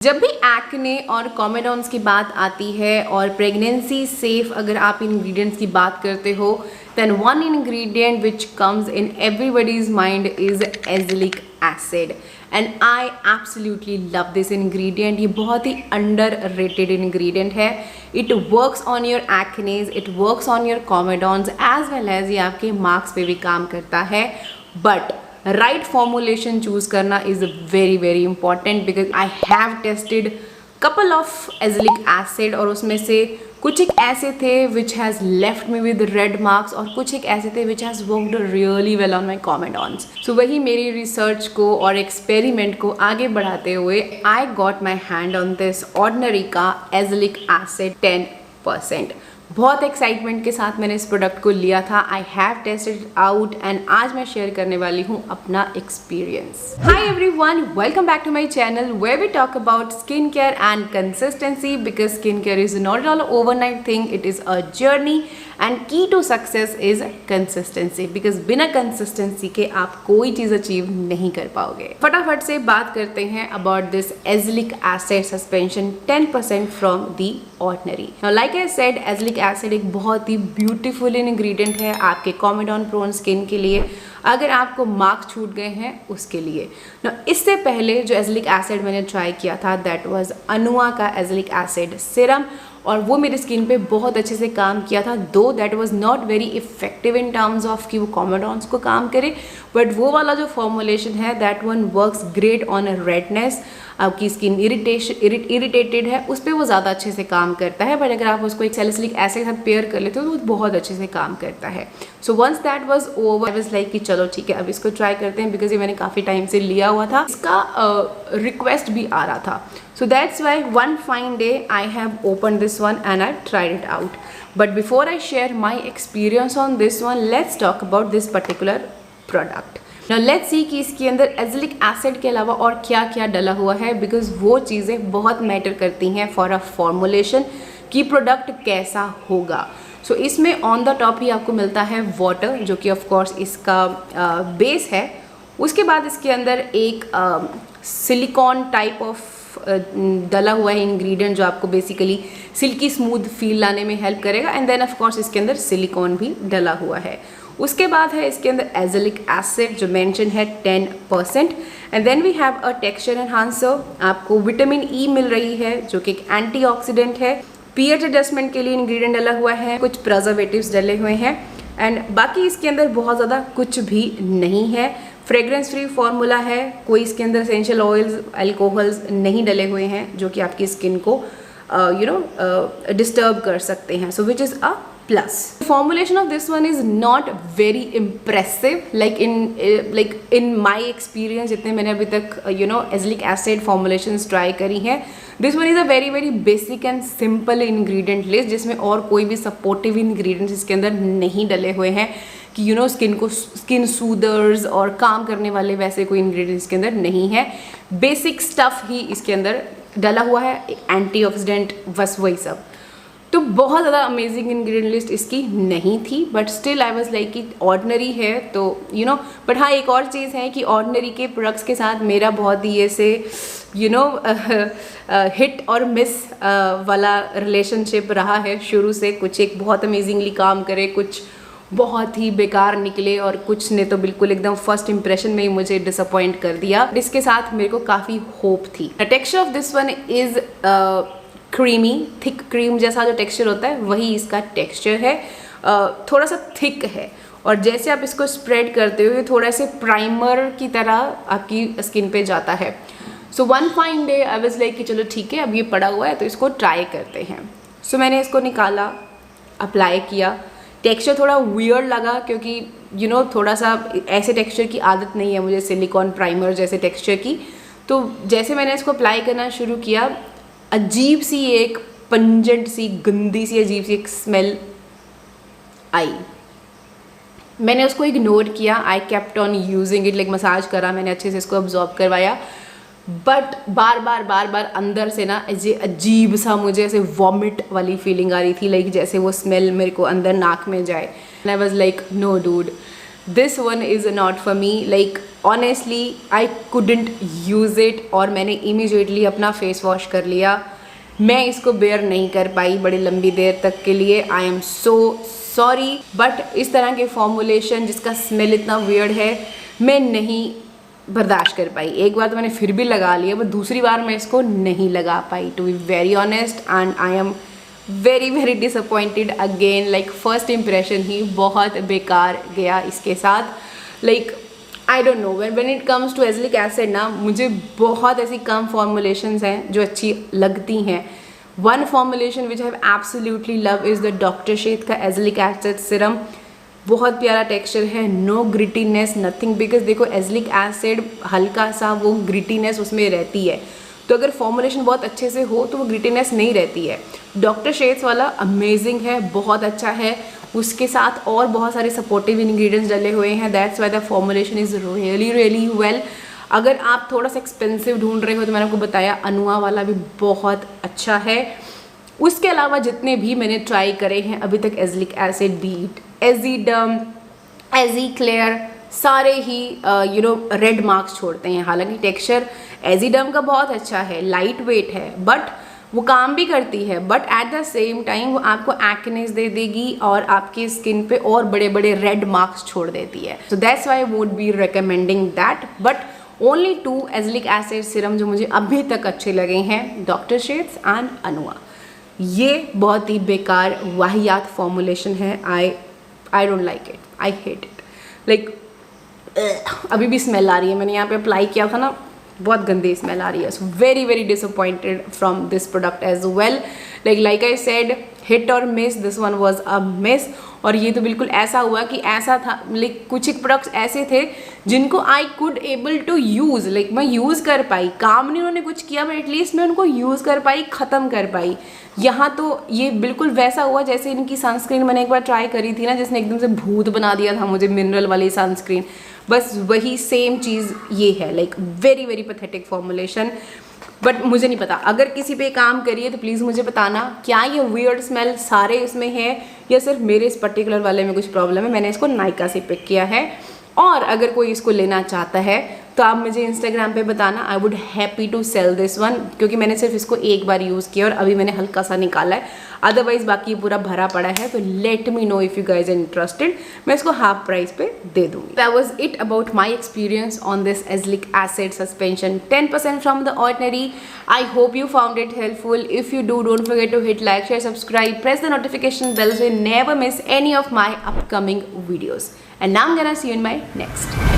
जब भी एक्ने और कॉमेडॉन्स की बात आती है और प्रेगनेंसी सेफ अगर आप इंग्रेडिएंट्स की बात करते हो, then one ingredient which comes in everybody's mind is azelaic acid and I absolutely love this ingredient. ये बहुत ही underrated ingredient है. It works on your acnes, it works on your comedons as well as ये आपके marks पे भी काम करता है. But राइट फॉर्मुलेशन चूज करना is very very important because I have tested couple of azelaic acid और उसमें से कुछ एक ऐसे थे which has left me with red marks और कुछ एक ऐसे थे which has worked really well on my comedones. So वही मेरी रिसर्च को और एक्सपेरिमेंट को आगे बढ़ाते हुए I got my hand on this ordinary का एज़िलिक एसिड 10%. बहुत एक्साइटमेंट के साथ मैंने इस प्रोडक्ट को लिया था. I have tested out and आज मैं शेयर करने वाली हूँ अपना experience. Hi everyone, welcome back to my channel where we talk about skin care and consistency because skin care is not all overnight thing, it is a journey and key to success is consistency because बिना consistency के आप कोई चीज़ achieve नहीं कर पाओगे. फटाफट से बात करते हैं about this azelaic acid suspension 10% from the ordinary. Like I said, azelaic acid एक बहुत ही ब्यूटीफुल इंग्रेडिएंट है आपके कॉमेडॉन प्रोन स्किन के लिए, अगर आपको मार्क्स छूट गए हैं उसके लिए. इससे पहले जो एज़िलिक एसिड मैंने ट्राई किया था दैट वाज अनुआ का एज़िलिक एसिड सिरम और वो मेरी स्किन पे बहुत अच्छे से काम किया था. दो that was not very effective in terms of कि वो कॉमेडॉन्स को काम करे, बट वो वाला जो फॉर्मुलेशन है that one works great on redness. आपकी स्किन इरिटेटेड है उस पर वो ज़्यादा अच्छे से काम करता है, बट अगर आप उसको एक सैलिसिलिक एसिड के साथ पेयर कर लेते हो तो वो बहुत अच्छे से काम करता है. So once that was over I was like कि चलो ठीक है अब इसको ट्राई करते हैं बिकॉज ये मैंने काफ़ी टाइम से लिया हुआ था, इसका रिक्वेस्ट भी आ रहा था. So that's why one fine day I have opened this one and I tried it out. But before I share my experience on this one, let's talk about this particular product. Now let's see कि इसके अंदर एज़िलिक acid के अलावा और क्या क्या डला हुआ है बिकॉज वो चीज़ें बहुत मैटर करती हैं फॉर अ फॉर्मुलेशन कि प्रोडक्ट कैसा होगा. सो इसमें ऑन द टॉप ही आपको मिलता है वाटर जो कि ऑफ कोर्स इसका बेस है. उसके बाद इसके अंदर एक सिलिकॉन टाइप ऑफ डला हुआ है इंग्रेडिएंट जो आपको बेसिकली सिल्की स्मूथ फील लाने में हेल्प करेगा एंड देन ऑफ कोर्स इसके अंदर सिलिकॉन भी डला हुआ है. उसके बाद है इसके अंदर एज़िलिक एसिड जो मेंशन है 10% and then we have a texture enhancer. आपको विटामिन ई मिल रही है जो कि एक एंटीऑक्सीडेंट है. पीएच एडजस्टमेंट के लिए इंग्रेडिएंट डला हुआ है, कुछ प्रिजर्वेटिव्स डले हुए हैं एंड बाकी इसके अंदर बहुत ज़्यादा कुछ भी नहीं है. फ्रेग्रेंस फ्री फार्मूला है, कोई इसके अंदर एसेंशियल ऑयल्स अल्कोहल्स नहीं डले हुए हैं जो कि आपकी स्किन को डिस्टर्ब कर सकते हैं. So which is a plus. Formulation of this one is not very impressive like in my experience. जितने मैंने अभी तक एज़िलिक एसिड फॉर्मुलेशंस ट्राई करी हैं, this one is a very very basic and simple ingredient list जिसमें और कोई भी सपोर्टिव इंग्रेडिएंट्स इसके अंदर नहीं डले हुए हैं कि स्किन सूदर्स और काम करने वाले वैसे कोई इंग्रेडिएंट्स इसके अंदर नहीं है. बेसिक स्टफ ही इसके अंदर डला हुआ है, एंटीऑक्सीडेंट बस वही सब. तो बहुत ज़्यादा अमेजिंग इंग्रेडिएंट लिस्ट इसकी नहीं थी, but still I was like कि ऑर्डिनरी है तो बट हाँ एक और चीज़ है कि ऑर्डिनरी के प्रोडक्ट्स के साथ मेरा बहुत ही ऐसे हिट और मिस वाला रिलेशनशिप रहा है शुरू से. कुछ एक बहुत अमेजिंगली काम करे, कुछ बहुत ही बेकार निकले और कुछ ने तो बिल्कुल एकदम फर्स्ट इंप्रेशन में ही मुझे डिसअपॉइंट कर दिया. इसके साथ मेरे को काफ़ी होप थी. The texture of this one is creamy, thick cream जैसा जो टेक्सचर होता है वही इसका टेक्सचर है. थोड़ा सा थिक है और जैसे आप इसको स्प्रेड करते हो थोड़ा से प्राइमर की तरह आपकी स्किन पे जाता है. So one fine day I was like कि चलो ठीक है अब ये पड़ा हुआ है तो इसको ट्राई करते हैं. सो मैंने इसको निकाला, अप्लाई किया. टेक्सचर थोड़ा वियर्ड लगा क्योंकि थोड़ा सा ऐसे टेक्सचर की आदत नहीं है मुझे सिलिकॉन प्राइमर जैसे टेक्सचर की. तो जैसे मैंने इसको अप्लाई करना शुरू किया अजीब सी एक पंजेंट सी गंदी सी अजीब सी एक स्मेल आई. मैंने उसको इग्नोर किया. I kept on using it, like massage करा मैंने, अच्छे से इसको अब्जॉर्ब करवाया, बट बार बार अंदर से ना अजीब सा मुझे ऐसे वॉमिट वाली फीलिंग आ रही थी, लाइक जैसे वो स्मेल मेरे को अंदर नाक में जाए. I was like no dude this one is not for me. Like honestly I couldn't use it और मैंने इमीडिएटली अपना फेस वॉश कर लिया। मैं इसको बेयर नहीं कर पाई बड़ी लंबी देर तक के लिए। I am so sorry, but इस तरह के फॉर्मुलेशन जिसका स्मेल इतना वियर्ड है मैं नहीं बर्दाश्त कर पाई। एक बार तो मैंने फिर भी लगा लिया, बट दूसरी बार मैं इसको नहीं लगा पाई, to be very honest. And I am very very disappointed again. Like first impression ही बहुत बेकार गया इसके साथ। Like I don't know, when it comes to azelaic acid ना, मुझे बहुत ऐसी कम फॉर्मुलेशंस हैं जो अच्छी लगती हैं। One formulation which I have absolutely love is the doctor Sheth का एज़लिक एसिड सिरम। बहुत प्यारा टेक्सचर है, नो ग्रिटीनेस नथिंग, बिकॉज देखो एज़लिक एसिड हल्का सा वो ग्रिटीनेस उसमें रहती है, तो अगर फॉर्मुलेशन बहुत अच्छे से हो तो वो ग्रिटीनेस नहीं रहती है। डॉक्टर शेथ्स वाला अमेजिंग है, बहुत अच्छा है, उसके साथ और बहुत सारे सपोर्टिव इंग्रेडिएंट्स डले हुए हैं। That's why the formulation is really really well. अगर आप थोड़ा सा एक्सपेंसिव ढूंढ रहे हो तो मैंने आपको बताया अनुआ वाला भी बहुत अच्छा है। उसके अलावा जितने भी मैंने ट्राई करे हैं अभी तक, एज़लिक एसिड, बीट, एज़ीडम, एज़ीक्लेयर, सारे ही रेड मार्क्स छोड़ते हैं। हालांकि टेक्सचर एज़ीडम का बहुत अच्छा है, लाइट वेट है, बट वो काम भी करती है, but at the same time वो आपको एक्नेस दे देगी और आपकी स्किन पे और बड़े बड़े रेड मार्क्स छोड़ देती है। So that's why I would be recommending that. But only 2 azelaic acid serum जो मुझे अभी तक अच्छे लगे हैं, डॉक्टर शेथ्स एंड अनुआ। ये बहुत ही बेकार वाहियात फॉर्मुलेशन है। I don't like it, I hate it. Like अभी भी स्मेल आ रही है, मैंने यहाँ पे अप्लाई किया था ना, बहुत गंदी स्मेल आ रही है। So very very disappointed from this product as well. Like I said, hit और miss, this one was a miss. और ये तो बिल्कुल ऐसा हुआ कि ऐसा था, लाइक कुछ एक प्रोडक्ट्स ऐसे थे जिनको I could able to use, like मैं यूज़ कर पाई, काम नहीं उन्होंने कुछ किया, बट एटलीस्ट मैं उनको यूज़ कर पाई, ख़त्म कर पाई। यहाँ तो ये बिल्कुल वैसा हुआ जैसे इनकी सनस्क्रीन मैंने एक बार ट्राई करी थी ना, जिसने एकदम से भूत बना दिया था मुझे, मिनरल वाली सनस्क्रीन, बस वही सेम चीज़ ये है। Like very very pathetic formulation. But मुझे नहीं पता, अगर किसी पे काम करिए तो प्लीज़ मुझे बताना, क्या ये वियर्ड स्मेल सारे इसमें है या सिर्फ मेरे इस पर्टिकुलर वाले में कुछ प्रॉब्लम है। मैंने इसको नायका से पिक किया है, और अगर कोई इसको लेना चाहता है तो आप मुझे इंस्टाग्राम पे बताना, I would happy to sell this one, क्योंकि मैंने सिर्फ इसको एक बार यूज़ किया और अभी मैंने हल्का सा निकाला है, अदरवाइज बाकी पूरा भरा पड़ा है। तो let me know if you guys are interested, मैं इसको हाफ प्राइस पे दे दूँगी। That was it about my experience on this azelaic acid suspension 10% from the ordinary. I hope you found it helpful. If you do, don't forget to hit like, share, subscribe, press the notification bell so you never miss any of my upcoming videos. And now I'm gonna see you in my next.